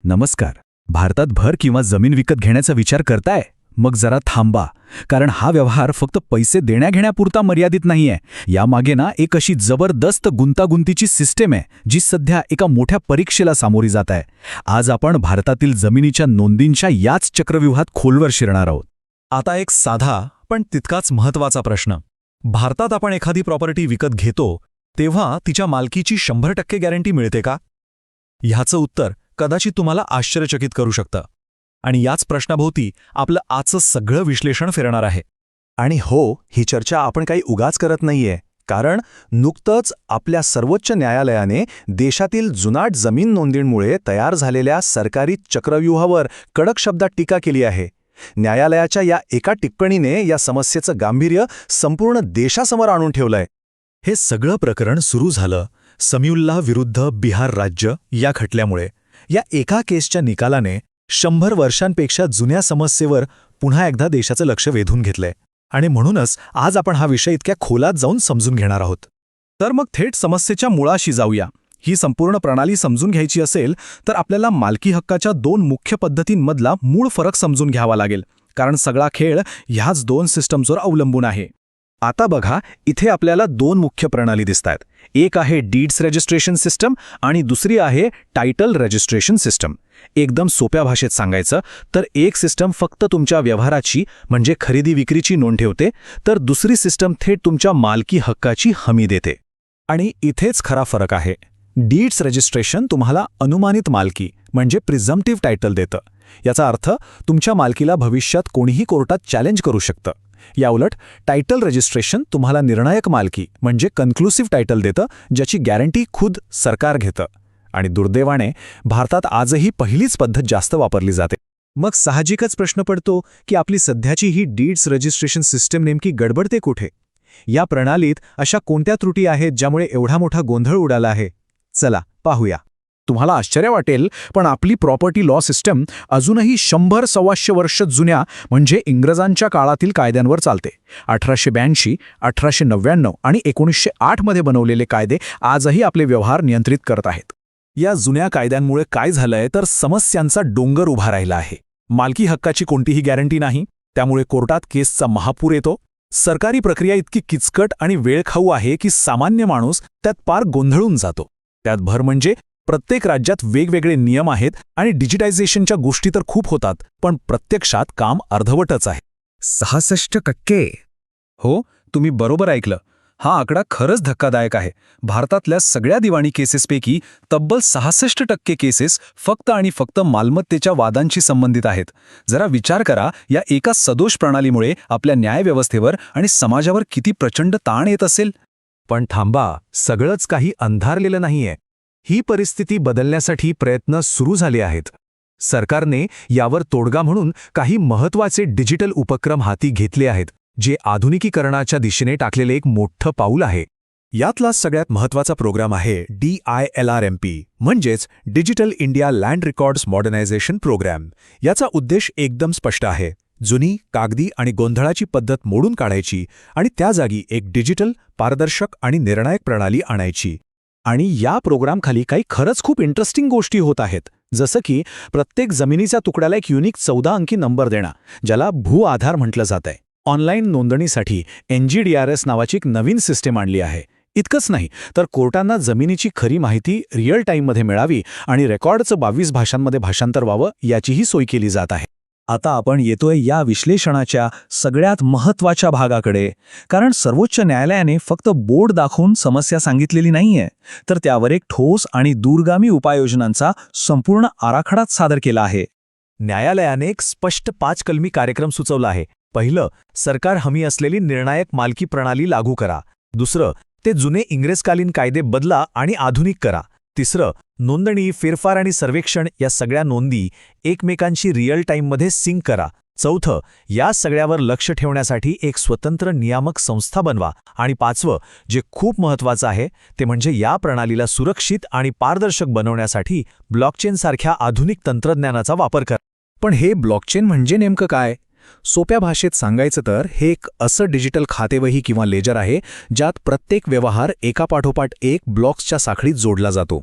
नमस्कार. भारतात घर किंवा जमीन विकत घेण्याचा विचार करताय? मग जरा थांबा, कारण हा व्यवहार फक्त पैसे देण्याघेण्यापुरता मर्यादित नाहीये. यामागे एक अशी जबरदस्त गुंतागुंतीची सिस्टीम आहे, जी सध्या एका मोठ्या परीक्षेला सामोरी जात आहे. आज आपण भारतातील जमिनीच्या नोंदींच्या याच चक्रव्यूहात खोलवर शिरणार आहोत. आता एक साधा पण तितकाच महत्त्वाचा प्रश्न. भारतात आपण एखादी प्रॉपर्टी विकत घेतो तेव्हा तिच्या मालकीची 100% गॅरंटी मिळते का? ह्याचं उत्तर कदाचित तुम्हाला आश्चर्यचकित करू शकतं. आणि याच प्रश्नाभोवती आपलं आजचं सगळं विश्लेषण फिरणार आहे. आणि हो, ही चर्चा आपण काही उगाच करत नाहीये, कारण नुकतंच आपल्या सर्वोच्च न्यायालयाने देशातील जुनाट जमीन नोंदींमुळे तयार झालेल्या सरकारी चक्रव्यूहावर कडक शब्दात टीका केली आहे. न्यायालयाच्या या एका टिप्पणीने या समस्येचं गांभीर्य संपूर्ण देशासमोर आणून ठेवलंय. हे सगळं प्रकरण सुरू झालं समीउल्लाह विरुद्ध बिहार राज्य या खटल्यामुळे. या एका केसच्या निकालाने 100 वर्षांपेक्षा जुन्या समस्येवर पुन्हा एकदा देशाचं लक्ष वेधून घेतलंय. आणि म्हणूनच आज आपण हा विषय इतक्या खोलात जाऊन समजून घेणार आहोत. तर मग थेट समस्येच्या मुळाशी जाऊया. ही संपूर्ण प्रणाली समजून घ्यायची असेल तर आपल्याला मालकी हक्काच्या 2 मुख्य पद्धतींमधला मूळ फरक समजून घ्यावा लागेल, कारण सगळा खेळ ह्याच 2 सिस्टम्सवर अवलंबून आहे. आता बघा, इथे आपल्याला 2 मुख्य प्रणाली दिसतायत. एक आहे डीड्स रजिस्ट्रेशन सिस्टम आणि दुसरी आहे टायटल रजिस्ट्रेशन सिस्टम. एकदम सोप्या भाषेत सांगायचं तर एक सिस्टम फक्त तुमच्या व्यवहाराची म्हणजे खरेदी विक्रीची नोंद ठेवते, तर दुसरी सिस्टम थेट तुमच्या मालकी हक्काची हमी देते. आणि इथेच खरा फरक आहे. डीड्स रजिस्ट्रेशन तुम्हाला अनुमानित मालकी म्हणजे प्रिझम्प्टिव्ह टायटल देतं. याचा अर्थ तुमच्या मालकीला भविष्यात कोणीही कोर्टात चॅलेंज करू शकतं. याउलट टायटल रजिस्ट्रेशन तुम्हाला निर्णायक मालकी म्हणजे कन्क्लुसिव्ह टायटल देतं, ज्याची गॅरंटी खुद सरकार घेतं. आणि दुर्दैवाने भारतात आजही पहिलीच पद्धत जास्त वापरली जाते. मग साहजिकच प्रश्न पडतो की आपली सध्याची ही डीड्स रजिस्ट्रेशन सिस्टम नेमकी गडबडते कुठे? या प्रणालीत अशा कोणत्या त्रुटी आहेत ज्यामुळे एवढा मोठा गोंधळ उडाला आहे? चला पाहूया. तुम्हाला आश्चर्य वाटेल, पण आपली प्रॉपर्टी लॉ सिस्टम अजूनही 100-125 वर्ष जुन्या म्हणजे इंग्रजांच्या काळातील कायद्यांवर चालते. 1882, 1899 आणि 1908 मध्ये बनवलेले कायदे आजही आपले व्यवहार नियंत्रित करत आहेत. या जुन्या कायद्यांमुळे काय झालंय तर समस्यांचा डोंगर उभा राहिला आहे. मालकी हक्काची कोणतीही गॅरंटी नाही, त्यामुळे कोर्टात केसचा महापूर येतो. सरकारी प्रक्रिया इतकी किचकट आणि वेळखाऊ आहे की सामान्य माणूस त्यात पार गोंधळून जातो. त्यात भर म्हणजे प्रत्येक राज्यात वेगवेगळे नियम आहेत आणि डिजिटायझेशनच्या गोष्टी तर खूप होतात, पण प्रत्यक्षात काम अर्धवटच आहे. 66%. हो, तुम्ही बरोबर ऐकलं. हा आकडा खरंच धक्कादायक आहे. भारतातल्या सगळ्या दिवाणी केसेसपैकी तब्बल 66% केसेस फक्त आणि फक्त मालमत्तेच्या वादांशी संबंधित आहेत. जरा विचार करा, या एका सदोष प्रणालीमुळे आपल्या न्यायव्यवस्थेवर आणि समाजावर किती प्रचंड ताण येत असेल. पण थांबा, सगळंच काही अंधारलेलं नाहीये. ही परिस्थिती बदलण्यासाठी प्रयत्न सुरू झाले आहेत. सरकारने यावर तोडगा म्हणून काही महत्त्वाचे डिजिटल उपक्रम हाती घेतले आहेत, जे आधुनिकीकरणाच्या दिशेने टाकलेले एक मोठं पाऊल आहे. यातला सगळ्यात महत्त्वाचा प्रोग्राम आहे DILRMP, म्हणजेच digital India land records modernisation programme. याचा उद्देश एकदम स्पष्ट आहे. जुनी, कागदी आणि गोंधळाची पद्धत मोडून काढायची आणि त्या जागी एक डिजिटल, पारदर्शक आणि निर्णायक प्रणाली आणायची. आणि या प्रोग्रामखाली काही खरंच खूप इंटरेस्टिंग गोष्टी होत आहेत. जसं की प्रत्येक जमिनीच्या तुकड्याला एक युनिक 14 अंकी नंबर देणं, ज्याला भू आधार म्हटलं जातंय. ऑनलाईन नोंदणीसाठी NGDRS नावाची एक नवीन सिस्टीम आणली आहे. इतकंच नाही तर कोर्टांना जमिनीची खरी माहिती रिअल टाईममध्ये मिळावी आणि रेकॉर्डचं 22 भाषांमध्ये भाषांतर व्हावं याचीही सोय केली जात आहे. आता आपण येतोय या विश्लेषणाच्या सगळ्यात महत्त्वाच्या भागाकडे, कारण सर्वोच्च न्यायालयाने फक्त बोर्ड दाखवून समस्या सांगितलेली नाहीये, तर त्यावर एक ठोस आणि दूरगामी उपाययोजनांचा संपूर्ण आराखडाच सादर केला आहे. न्यायालयाने एक स्पष्ट 5 कलमी कार्यक्रम सुचवला आहे. पहिलं, सरकार हमी असलेली निर्णायक मालकी प्रणाली लागू करा. दुसरं, ते जुने इंग्रजकालीन कायदे बदला आणि आधुनिक करा. तिसरं, नोंदणी, फेरफार आणि सर्वेक्षण या सगळ्या नोंदी एकमेकांशी रिअल टाईममध्ये सिंक करा. चौथं, या सगळ्यावर लक्ष ठेवण्यासाठी एक स्वतंत्र नियामक संस्था बनवा. आणि 5वं, जे खूप महत्त्वाचं आहे, ते म्हणजे या प्रणालीला सुरक्षित आणि पारदर्शक बनवण्यासाठी ब्लॉकचेनसारख्या आधुनिक तंत्रज्ञानाचा वापर करा. पण हे ब्लॉकचेन म्हणजे नेमकं काय? सोप्या भाषेत सांगायचं तर हे एक असं डिजिटल खातेवही किंवा लेजर आहे, ज्यात प्रत्येक व्यवहार एकापाठोपाठ एक ब्लॉक्सच्या साखळीत जोडला जातो.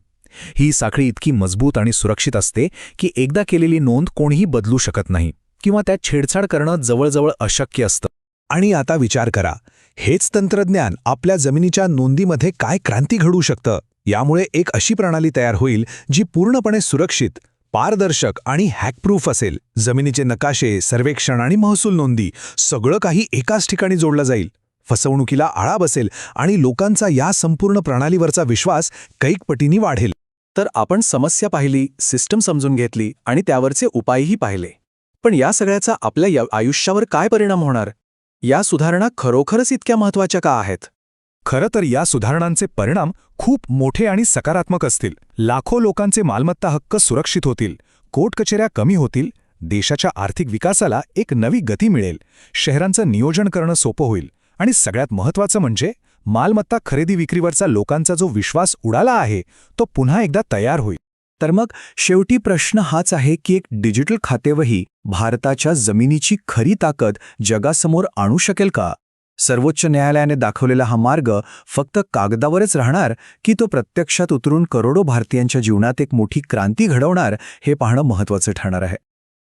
ही साखळी इतकी मजबूत आणि सुरक्षित असते की एकदा केलेली नोंद कोणीही बदलू शकत नाही किंवा त्यात छेडछाड करणं जवळजवळ अशक्य असतं. आणि आता विचार करा, हेच तंत्रज्ञान आपल्या जमिनीच्या नोंदीमध्ये काय क्रांती घडवू शकतं. यामुळे एक अशी प्रणाली तयार होईल जी पूर्णपणे सुरक्षित, पारदर्शक आणि हॅकप्रूफ असेल. जमिनीचे नकाशे, सर्वेक्षण आणि महसूल नोंदी सगळं काही एकाच ठिकाणी जोडलं जाईल. फसवणुकीला आळा बसेल आणि लोकांचा या संपूर्ण प्रणालीवरचा विश्वास कैक पटींनी वाढेल. तर आपण समस्या पाहिली, सिस्टम समजून घेतली आणि त्यावरचे उपायही पाहिले. पण या सगळ्याचा आपल्या आयुष्यावर काय परिणाम होणार? या सुधारणा खरोखरच इतक्या महत्त्वाच्या का आहेत? खरं तर या सुधारणांचे परिणाम खूप मोठे आणि सकारात्मक असतील. लाखो लोकांचे मालमत्ता हक्क सुरक्षित होतील, कोर्ट कचेऱ्या कमी होतील, देशाच्या आर्थिक विकासाला एक नवी गती मिळेल, शहरांचं नियोजन करणं सोपं होईल आणि सगळ्यात महत्त्वाचं म्हणजे मालमत्ता खरेदी विक्रीवरचा लोकांचा जो विश्वास उडाला आहे तो पुन्हा एकदा तयार होईल. तर मग शेवटी प्रश्न हाच आहे की एक डिजिटल खातेवही भारताच्या जमिनीची खरी ताकद जगासमोर आणू शकेल का? सर्वोच्च न्यायालयाने दाखवलेला हा मार्ग फक्त कागदावरच राहणार की तो प्रत्यक्षात उतरून करोडो भारतीयांच्या जीवनात एक मोठी क्रांती घडवणार, हे पाहणं महत्त्वाचं ठरणार आहे.